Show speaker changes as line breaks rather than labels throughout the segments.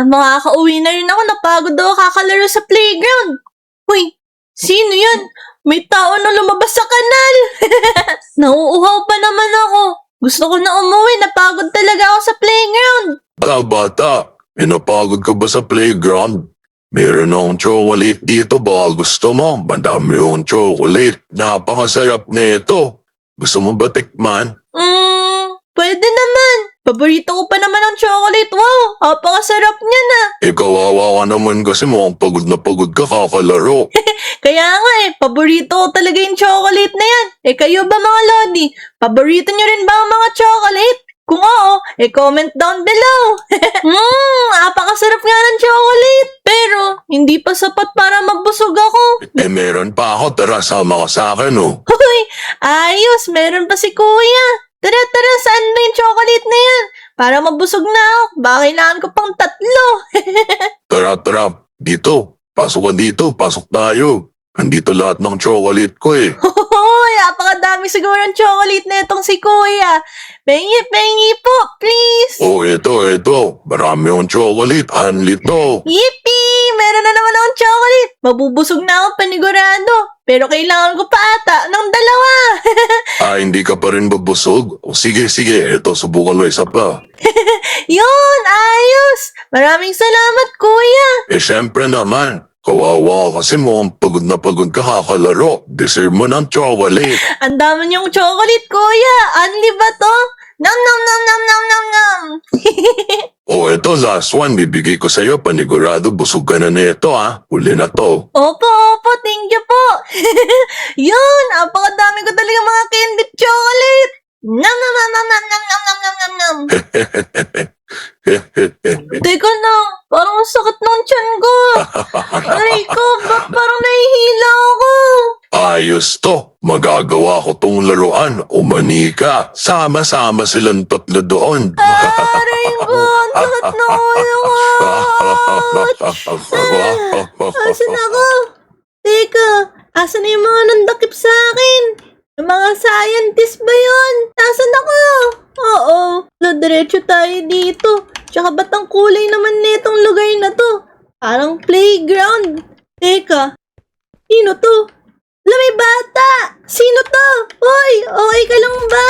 makakauwi na rin ako. Napagod ako kakalaro sa playground. Uy, sino yan? May tao na lumabas sa kanal. Nauuhaw pa naman ako. Gusto ko na umuwi. Napagod talaga ako sa playground.
Bata, pinapagod ka ba sa playground? Meron akong chocolate dito, baka gusto mo. Madami yung chocolate. Napakasarap nito. Gusto mo ba tikman?
Pwede naman. Paborito ko pa naman ang chocolate. Wow, napakasarap niya na.
Kawawa ka naman kasi mukhang pagod na pagod ka kakalaro.
Kaya nga paborito ko talaga yung chocolate na yan. Kayo ba mga lodi? Paborito niyo rin ba ang mga chocolate? Kung oo, comment down below. Napakasarap nga ng chocolate. Pero, hindi pa sapat para magbusog ako.
Meron pa ako. Tara, sama ka sa akin, oh.
Hoy, ayos, meron pa si kuya. Tara, saan ba yung chocolate na yan? Para mabusog na ako. Baka kailangan ko pang 3.
Tara. Dito. Pasok ka dito. Pasok tayo. Andito lahat ng chocolate ko, eh.
Hoy, napakadami siguro ng chocolate na itong si kuya. Pengi po, please.
Oh, ito. Marami akong chocolate. Hanli to.
Yippee! Meron na naman akong chocolate. Mabubusog na ako panigurado. Pero kailangan ko pa ata ng 2.
Hindi ka pa rin babusog? O sige. Ito, subukan mo isa pa.
Yun, ayos. Maraming salamat, kuya.
Syempre naman. Kawawa ka kasi mukhang pagod na pagod ka kakalaro. Deserve mo ng chocolate.
Ang dami niyong chocolate, kuya. Anli ba to? Nom.
Oh, ito, last one. Bibigay ko sa'yo. Panigurado, busog ka na nito, ha? Huli na to.
Opo, thank you po. Yun, napakadami ko talaga mga candied chocolate. Nom. Teka lang, parang ang sakit ng tiyan ko. Aray ko, ba't parang nahihila ako?
Ayos to. Magagawa ko tong laruan. Umani ka. Sama-sama silang 3 doon.
Aray ko, ang sakit na ulo ko. Asan ako? Teka, asan na yung mga nandakip sa akin? Yung mga scientist ba yun? Asan ako? Oo, diretso tayo dito. Tsaka ba't ang kulay naman nitong lugar na to? Parang playground. Teka, sino to? May bata! Sino to? Hoy, okay ka lang ba?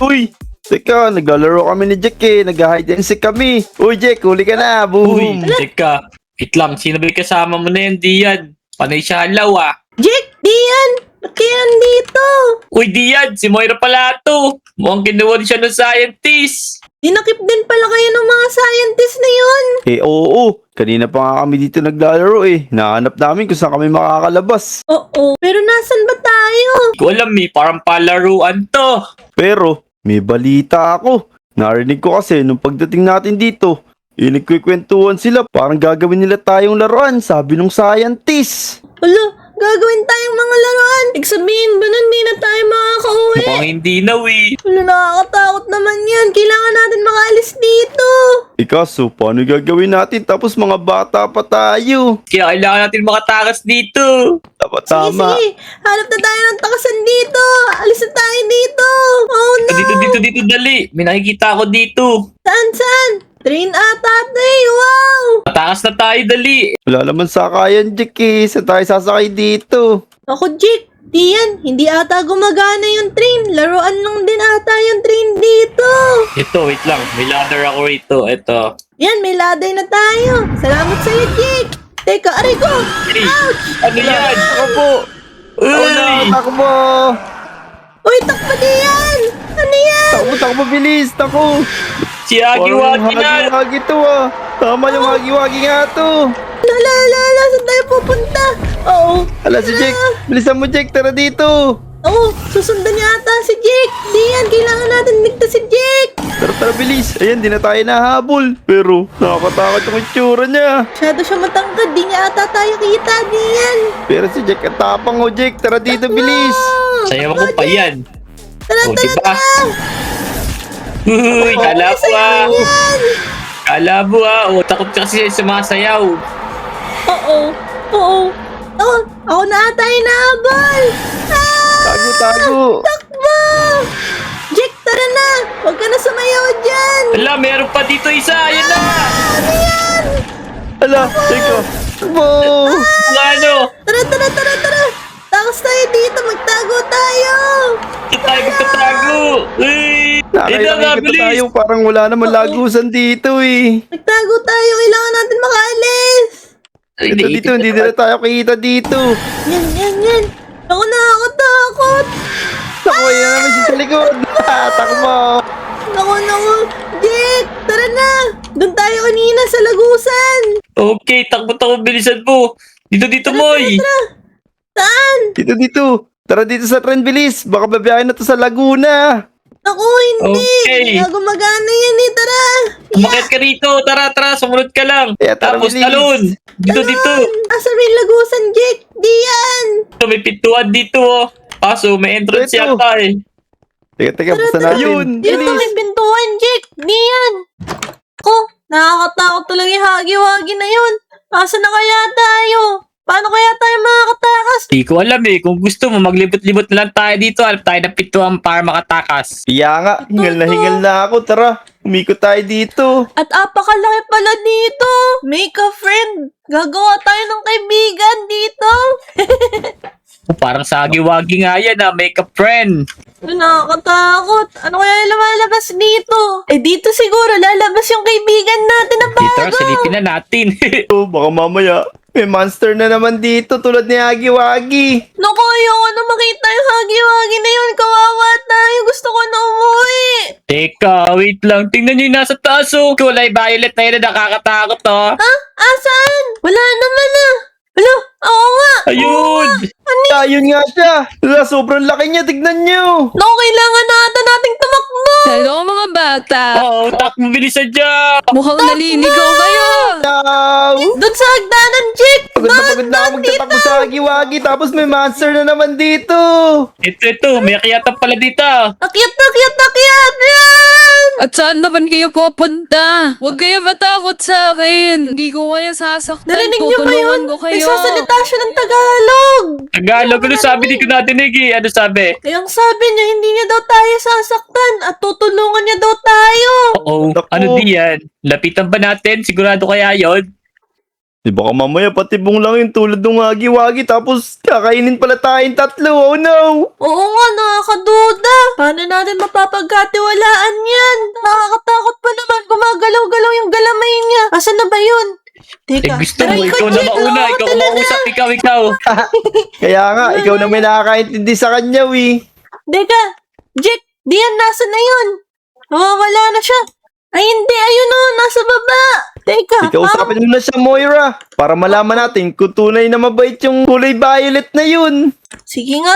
Uy! Teka, naglalaro kami ni Jack eh. Nag-hide and seek kami. Uy, Jack, huli ka na. Boom!
Uy, teka. Wait lang, sino ba yung kasama mo na yan, Dian? Panay siya halaw, ah.
Jack, Dian! Ba't kayo nandito?
Uy, Dian, si Moira pala to. Mukhang kinuha siya ng scientist.
Dinakip din pala kayo ng mga scientist na yun.
Oo. Kanina pa nga kami dito naglalaro eh. Nahanap namin kung saan kami makakalabas.
Oo, pero nasan ba tayo?
Hindi ko alam parang palaruan to.
Pero, may balita ako. Narinig ko kasi nung pagdating natin dito, nagkikwentuhan sila. Parang gagawin nila tayong laruan, sabi nung scientist.
Hala, gagawin tayong mga laruan. Sabihin ba na hindi na tayo makakauwi?
Mukhang hindi na,
Hala, nakakatakot naman yan. Kailangan natin makaalis dito.
Kaso, paano gagawin natin? Tapos mga bata pa tayo.
Kaya kailangan natin makatakas dito.
Tama.
Sige, hanap na tayo ng takasan dito. Alis na tayo dito. Oh no.
Dito, dali. May nakikita ako dito.
Saan? Train ata ito eh. Wow.
Matakas na tayo, dali.
Wala naman sakayan, Jack eh. Saan tayo sasakay dito?
Ako, Jake. Diyan, hindi ata gumagana yung train. Laruan lang din ata yung train dito.
Ito, wait lang. May ladder ako rito. Ito.
Yan, may ladder na tayo. Salamat sa'yo, Jake. Teka, aray ko.
Hey,
Ouch!
ano yan?
Ako po.
Uy!
Takbo.
Uy, takpa diyan. Ano yan?
Takbo, bilis. Takbo.
Si Hagi-Wagi na!
Hagi-Wagi to ah. Tama yung Hagi-Wagi nga to.
Lala, saan tayo pupunta? Oo.
Ala si Jake. Bilisan mo Jake, tara dito.
Oo, susundan niya ata si Jake. Diyan, kailangan natin ligtas si Jake.
Tara, bilis. Ayan, di na tayo nahabol. Pero, nakakatakot yung itsura niya.
Masyado siya matangkad, di niya ata tayo kita, diyan.
Pero si Jake, ang tapang o Jake. Tara dito, bilis.
Sayaw ko pa yan.
Tara,
O,
tara,
diba?
tara.
Uy, kalabo ah.
Yan.
Kalabo ah. O, takot ka kasi sumasayaw.
Oo. Ako na ata inaabol.
Tago.
Takbo! Jake, tara na! Huwag ka na sumayaw dyan!
Ala, meron pa dito isa. Ayan na.
Ala, teka. Wow!
Ano?
Tara, tara, tara, tara! Takas tayo dito, magtago tayo!
Tayo magtatago! Ay! Ito nga,
Nakailangan
bilis!
tayo, parang wala naman lagusan dito eh.
Magtago tayo, kailangan natin makaalis!
Ay,
Ito dito, hindi na tayo kita dito.
Yan, yan, yan! Ako nakakatakot!
Ako, yan naman siya sa likod. Takbo!
Naku! Jake! Tara na! Doon tayo kanina sa lagusan!
Okay, takbo-takbo, bilisan mo! Dito, Moy!
Saan?
Dito. Tara dito sa trend, bilis. Baka babiyahin na to sa Laguna.
Naku, hindi!
Okay.
Hindi gumagana yan eh, tara!
Umakit ka rito! Tara! Sumunod ka lang!
Kaya tara,
Tapos
bilis.
talon! Dito!
Asa may lagusan, Jake? Di yan!
Ito, may pintuan dito oh! Kaso, may entrance
Ito.
yata eh!
Teka, basta natin. Ayun,
Dito may pintuan, Jake! Di yan! Ko, nakakatakot talaga yung hagi-wagi na yun! Asa na kaya tayo? Paano kaya tayo makakatakas?
Di ko alam eh. Kung gusto mo, maglibot-libot na lang tayo dito. Alam tayo ng pintuan para makatakas.
Kaya nga, hingal na ako. Tara, umikot tayo dito.
At apakalaki pala dito! Make a friend! Gagawa tayo ng kaibigan dito!
Oh, parang sagi-wagi nga yan ah. Make a friend.
Nakakatakot! Ano kaya yung lumalabas dito? Eh dito siguro lalabas yung kaibigan natin na
Dito,
bago!
silipin na natin.
Oh, baka mamaya, may monster na naman dito tulad ni Agi-Wagi.
Naku, ayoko na makita yung hagi-wagi na yun. Kawawa tayo. Gusto ko na umuwi.
Teka, wait lang. Tingnan nyo yung nasa taas oh. Kulay violet na yun na nakakatakot oh.
Ha? Asan? Wala naman ah. Alo, oo nga.
Ayun!
Ayun nga siya. Sobrang laki niya, tignan nyo.
Naku, kailangan natin tumakbo.
Hello mga bata!
Oo, takbo bilisan dyan!
Mukhang naliligaw kayo!
Wow!
Doon sa hagdanan, Jake.
Pagod na ako magtatakbo sa Agi-Wagi tapos may monster na naman dito.
Ito, may akyatan pala dito.
Akyat. Yan!
At saan naman kayo pupunta? Huwag kayo matakot sa akin! Hindi ko kayo sasaktan.
Narinig niyo ba yun?
Tutulungan ko kayo.
Nagsasalita siya ng Tagalog.
Tagalog, ano sabi? Di ko natinig eh. Ano sabi?
Kaya ang sabi niya, hindi niya daw tayo sasaktan at tutulungan niya daw tayo.
Oo,
Naku.
ano di yan? Lapitan ba natin? Sigurado kaya yon?
Di baka mamaya patibong lang yung tulad ng Agi-Wagi tapos kakainin pala tayong tatlo. Oh no!
Oo nga, nakakaduda. Paano natin mapapagkatiwalaan yan? Nakakatakot pa naman. Gumagalaw-galaw yung galamay niya. Asan na ba yun?
Eh
Teka,
gusto mo,
aray ko,
ikaw na
Jake,
mauna.
oo,
Ikaw
talaga.
kumausap, ikaw.
Kaya nga, ikaw na may nakakaintindi sa kanya, wi.
Teka, Jake, diyan, nasa na yun? Wala na siya. Ay, hindi, ayun o, nasa baba. Teka,
Ikaw usapin mo na siya, Moira. Para malaman natin kung tunay na mabait yung kulay violet na yun.
Sige nga,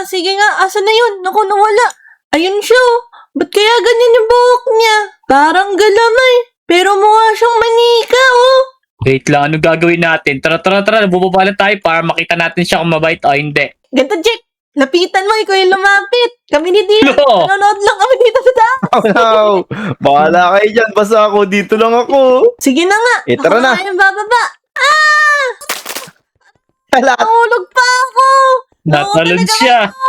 asan na yun? Naku, nawala. Ayun siya oh. Ba't kaya ganyan yung buhok niya? Parang galamay. Pero mukha siyang manika oh.
Wait lang, ano gagawin natin? Tara, bubaba lang tayo para makita natin siya kung mabait o hindi.
Ganto, Jake. Lapitan mo, ikaw yung lumapit. Kami ni Dian.
No.
Nanonood lang kami dito sa taas.
Oh no! Bahala kayo dyan, basta ako dito lang ako.
Sige na nga.
Eh, tara na.
Ako nga yung bababa. Ah!
Hala,
Nahulog pa ako.
Natalon
talaga
siya.
ako.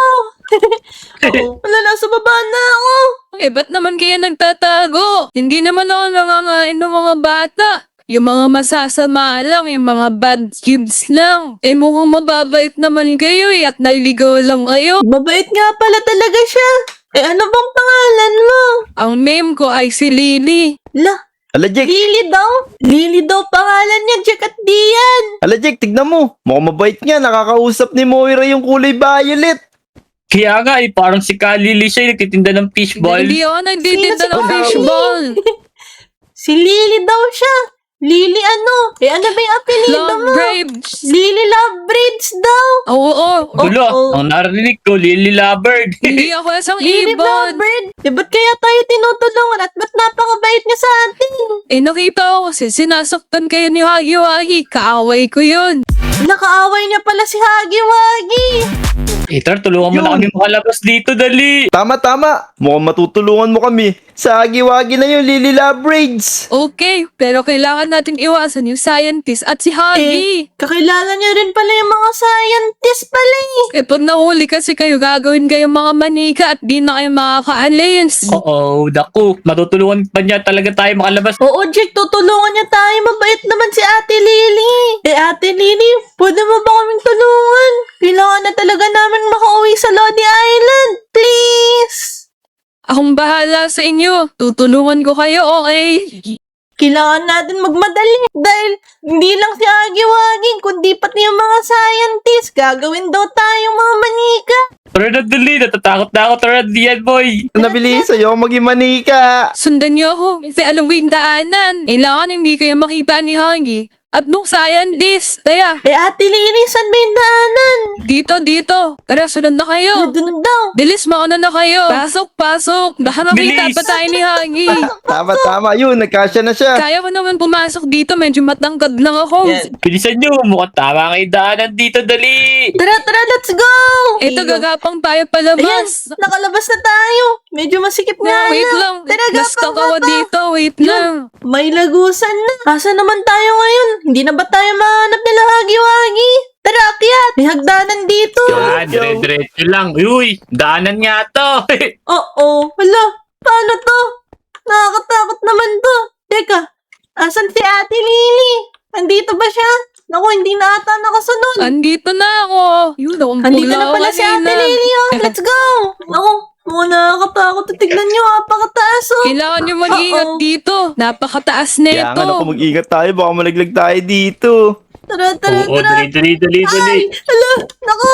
Wala, nasa baba na ako.
Eh, ba't naman kayo nagtatago? Hindi naman ako nangangain ng mga bata. Yung mga masasama lang, yung mga bad kids lang. Eh, mukhang mababait naman kayo eh, at naliligaw lang kayo.
Mabait nga pala talaga siya. Eh, ano bang pangalan mo?
Ang name ko ay si Lily.
La,
Ala, Jake.
Lily daw? Lily daw pangalan niya, Jack at Dian.
Ala, Jake, tignan mo. Mukhang mabait niya. Nakakausap ni Moira yung kulay violet.
Kaya nga eh, parang si Kalili siya yung nagtitinda ng fishball.
Hindi ako nagtitinda
Sino si
ng
Lily?
fishball.
Si Lily daw siya. Lily ano? Eh, ano ba yung apelido
Love
mo?
Braves.
Lily Lovebreeds daw.
Oo.
Gulo,
Oh.
ang narinig ko, Lily Lovebird.
Hindi ako isang
Lily
ibon.
Lovebird. Eh, ba't kaya tayo tinutulungan at ba't napakabait niya sa atin?
Eh, nakita ko kasi sinasaktan kayo ni Hagi-Wagi. Kaaway ko yun.
Nakaaway niya pala si Hagi Wagi.
Tara, tulungan mo na
Yun.
kami makalabas dito, dali.
Tama. Mukhang matutulungan mo kami. Sa agiwagi na yun, Lily Labrades.
Okay, pero kailangan natin iwasan yung scientist at si Huggy.
Kakilala niyo rin pala yung mga scientist pala eh.
Pag nahuli kasi kayo, gagawin kayong mga manika at di na kayo makaka-alliance.
Oo, daku. Matutulungan pa niya talaga tayo makalabas.
Oo, Jake, tutulungan niya tayo. Mabait naman si Ate Lily. Ate Lily, pwede mo ba kaming tulungan? Kailangan na talaga namin makauwi sa Lodi Island. Please!
Akong bahala sa inyo. Tutulungan ko kayo, okay?
Kailangan natin magmadali dahil hindi lang si Agiwaging kundi pati yung mga scientist. Gagawin daw tayong mga manika.
Tara na, dali. Natatakot na ako. Tara, diyan, boy.
Nabilis, ayaw maging manika.
Sundan niyo ako. Kasi alam ko yung daanan. Kailangan hindi kayo makita ni Huggy. At nung scientist. Taya,
Ate Lily, saan ba yung daanan?
dito. Tara, sunod na kayo.
Doon daw.
Bilis, mauna na kayo. Pasok. Baka makita
Bilis.
pa tayo ni Huggy.
Tama. Yun, nagkasya na siya.
Kaya mo naman pumasok dito. Medyo matangkad lang ako.
Bilisan nyo. Mukhang tama kayo daanan dito, dali.
Tara, let's go!
Ito, gagapang tayo
Ayan,
palabas.
nakalabas na tayo. Medyo masikip nga
Wait lang.
Tara,
Nasta
gapang
ka dito. Wait lang.
May lagusan na. Asa naman tayo ngayon? Hindi na ba tayo mahanap nila Hagi-Wagi? Tara, akyat! May hagdanan dito.
Yan, dire-diretso lang. Uy, daanan nga to.
Oo. Hala, paano to? Nakakatakot naman to. Teka, asan si Ate Lily? Andito ba siya? Naku, hindi na ata nakasunod.
Andito na ako. Yun, akong
Andito
pula
na
ako
pala si Ate
kanina.
Lily, oh. Let's go! Naku, mga nakakatakot. Tignan nyo, apakataas, oh.
Kailangan nyo mag-ingat
Oo.
dito. Napakataas na
Kaya
ito.
nga naku, mag-ingat tayo, baka malaglag tayo dito.
Tara.
Oo, dali.
Ay, hala, naku.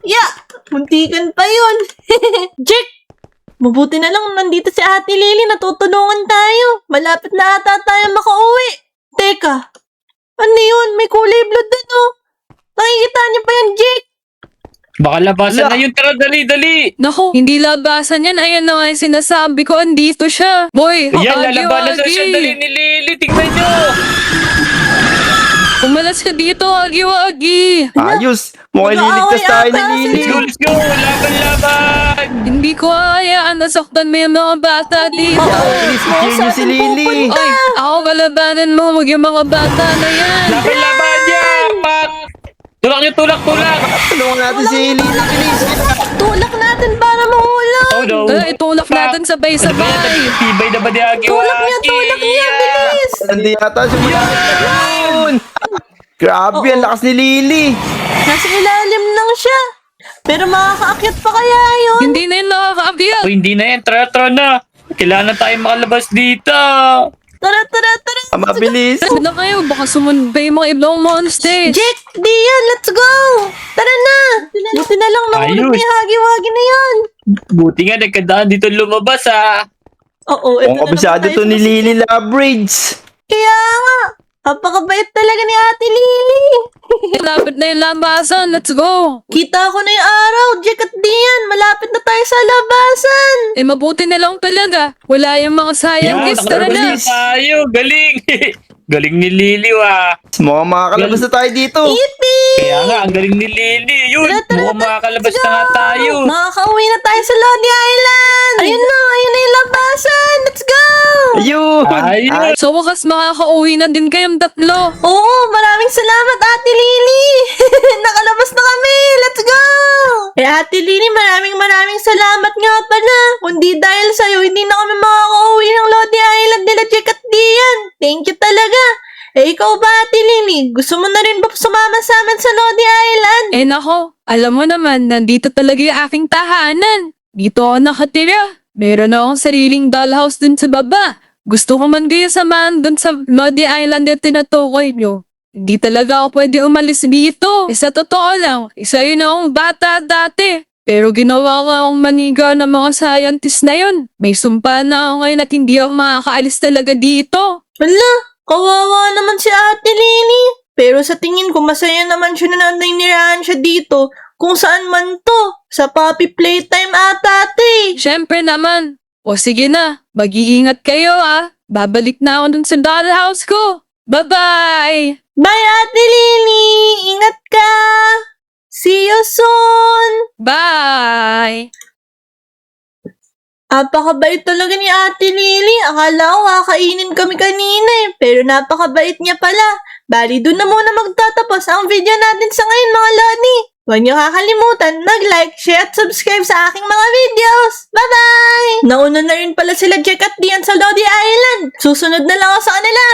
Ya, muntikan pa yun. Jack, mabuti na lang nandito si Ate Lily, natutulungan tayo. Malapit na ata tayo makauwi. Teka, ano yun? May kulay blood dun, oh. Nakikita niyo pa yan, Jake?
Baka labasan
Ala.
na yun. Tara, dali.
Naku, hindi labasan yan. Ayan na nga yung sinasabi ko. Andito siya. Boy,
Ayan,
Huggy,
lalabanan sa
Huggy.
siya. Dali ni Lily. Tingnan nyo.
Umalas ka dito, Huggy.
Ayos, mukhang
Mag-aaway
liligtas tayo ni
ata
Lily.
Let's go. Laban.
Hindi ko hayaan nasaktan mo yung mga bata dito.
Bilis, i-kill niyo si Lily.
Ay, ako kalabanan mo. Huwag yung mga bata na yan.
Laban niya. Pak. Tulak nyo, tulak.
Tulungan natin si Lily. Bilis.
Tulak natin para mahulog.
Oh no.
Tara, itulak natin sabay-sabay.
Tibay na ba ni Agi?
Tulak niya, bilis.
Hindi yata siya yun. Grabe, ang lakas ni Lily.
Nasa ilalim lang siya. Pero makakaakyat pa kaya yun?
Hindi na yun nakakaabiyat.
O hindi na yan. Tara na. Kailangan na tayo makalabas dito.
Tara.
Ang mabilis.
Ano na kayo? Baka sumunod pa yung mga ibang monsters.
Jack, Dian, let's go! Tara na! Buti na lang nahulog
Ayos.
ni Hagi-Wagi na yan.
Buti nga nagkadaan dito lumabas
Oo, ito
Ang
na
kabisado
naman
to
tayo
ni
sa-
Lily Labrades.
Kaya nga, napakabait talaga ni Ate Lily.
Malapit na yung labasan. Let's go.
Kita ko na yung araw, Jack at Dian. Malapit na tayo sa labasan.
Eh, mabuti na lang talaga. Wala yung mga scientists. Tara na.
nakabilis.
tayo. Galing. Galing ni Lily
Mukhang makakalabas na tayo dito.
Yippee!
Kaya nga, ang galing ni Lily. Yun,
Tara,
mukhang makakalabas na nga tayo.
Makakauwi na tayo sa Lodi Island. Ayun na yung labasan. Let's go!
Ayun.
Ayun.
Sa wakas, makakauwi na din kayong tatlo.
Oo, maraming salamat Ate Lily. Nakalabas na kami. Let's go! Ate Lily, maraming salamat nga pala. Kundi dahil sa'yo, hindi na kami makakauwi ng Lodi Island nila Jack at Dian. Thank you talaga. Ikaw ba, Ate Lily? Gusto mo na rin ba sumama sa amin sa Lodi Island?
Eh nako, alam mo naman, nandito talaga yung aking tahanan. Dito ako nakatira. Meron akong sariling dollhouse dun sa baba. Gusto ko man kayo samahan dun sa Lodi Island na tinutukoy nyo. Hindi talaga ako pwede umalis dito. Sa totoo lang, isa yun akong bata dati. Pero ginawa ko akong maniga ng mga scientist na yun. May sumpa na ako ngayon at hindi ako makakaalis talaga dito.
Wala, kawawa naman si Ate Lily. Pero sa tingin ko, masaya naman siya na naninirahan siya dito. Kung saan man to. Sa puppy playtime ata, ate.
Siyempre naman. O sige na, mag-iingat kayo ah. Babalik na ako dun sa dollhouse ko. Bye-bye!
Bye, Ate Lily! Ingat ka! See you soon!
Bye!
Napakabait talaga ni Ate Lily. Akala ko kakainin kami kanina eh. Pero napakabait niya pala. Bali, dun na muna magtatapos ang video natin sa ngayon mga Lodi. Huwag niyo kakalimutan mag-like, share at subscribe sa aking mga videos. Bye-bye! Nauna na rin pala sila Jack at Dian sa Lodi Island. Susunod na lang ako sa kanila.